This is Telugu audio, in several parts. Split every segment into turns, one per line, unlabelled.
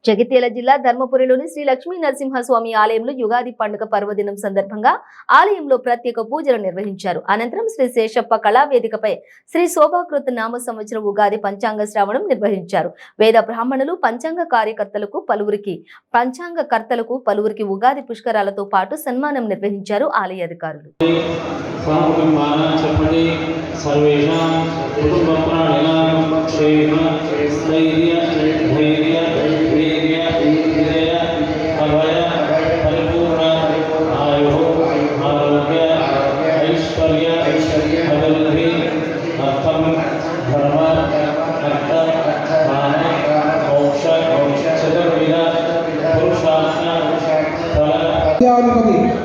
జగిత్యాల జిల్లా ధర్మపురిలోని శ్రీ లక్ష్మీ నరసింహస్వామి ఆలయంలో యుగాది పండుగ పర్వదినం సందర్భంగా ఆలయంలో ప్రత్యేక పూజలు నిర్వహించారు. అనంతరం శ్రీ శేషప్ప కళావేదికపై శ్రీ శోభాకృత నామ సంవత్సరం ఉగాది పంచాంగ శ్రావణం నిర్వహించారు. వేద బ్రాహ్మణులు పంచాంగ కర్తలకు పలువురికి ఉగాది పుష్కరాలతో పాటు సన్మానం నిర్వహించారు ఆలయ అధికారులు.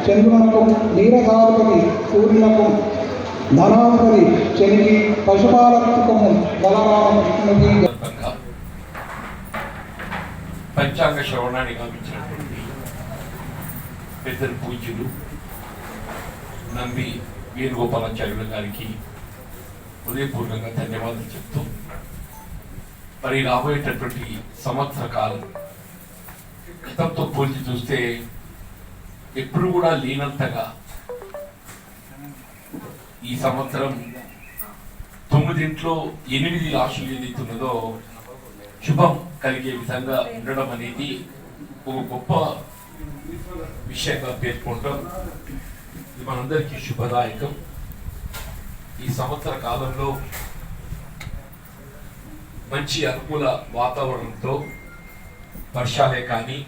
చంద్రునకు నీరసాధిపతి సూర్యునకు ధనాధిపతి శనికి పశుపాలకము బలరామకృష్ణునికి
పంచాంగ శ్రవణాన్ని గమనించినటువంటి పెద్దలు పూజ్యులు నంబి వేణుగోపాలాచార్యుల గారికి హృదయపూర్వకంగా ధన్యవాదాలు చెప్తూ మరి రాబోయేటటువంటి సంవత్సర కాలం గతంతో పోల్చి చూస్తే ఎప్పుడు కూడా లేనంతగా ఈ సంవత్సరం 9 8 రాశులు ఏదైతున్నదో శుభం కలిగే విధంగా ఉండడం అనేది ఒక గొప్ప విషయంగా పేర్కొంటాం. ఇది మనందరికీ శుభదాయకం. ఈ సంవత్సర కాలంలో మంచి అనుకూల వాతావరణంతో వర్షాలే కానీ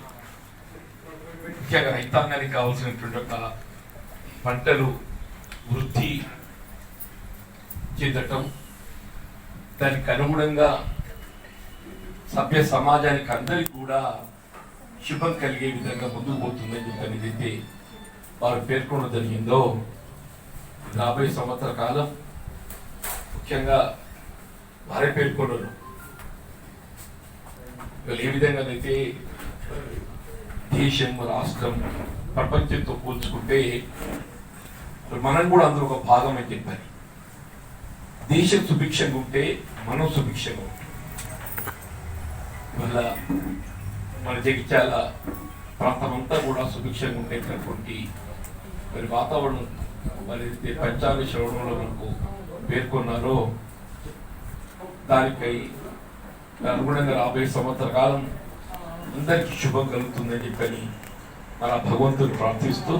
ముఖ్యంగా రైతాంగానికి కావాల్సినటువంటి ఒక పంటలు వృద్ధి చెందటం, దానికి అనుగుణంగా సభ్య సమాజానికి అందరికీ కూడా శుభం కలిగే విధంగా ముందుకు పోతుందని చెప్పని ఏదైతే వారు పేర్కొనడం జరిగిందో, రాబోయే సంవత్సర కాలం ముఖ్యంగా వారే పేర్కొన్నారు. ఏ విధంగా అయితే దేశం రాష్ట్రం ప్రపంచంతో పోల్చుకుంటే మనం కూడా అందులో ఒక భాగం అని చెప్పారు. దేశం సుభిక్షంగా ఉంటే మనం సుభిక్షంగా ఉంటాం. వల్ల మన జగిత్యాల ప్రాంతమంతా కూడా సుభిక్షంగా ఉండేటటువంటి మరి వాతావరణం మరి పంచాంగ శ్రవణంలో మనకు పేర్కొన్నారో దానిపై అనుగుణంగా రాబోయే సంవత్సర కాలం అందరికీ శుభం కలుగుతుందని చెప్పని మన భగవంతుని ప్రార్థిస్తూ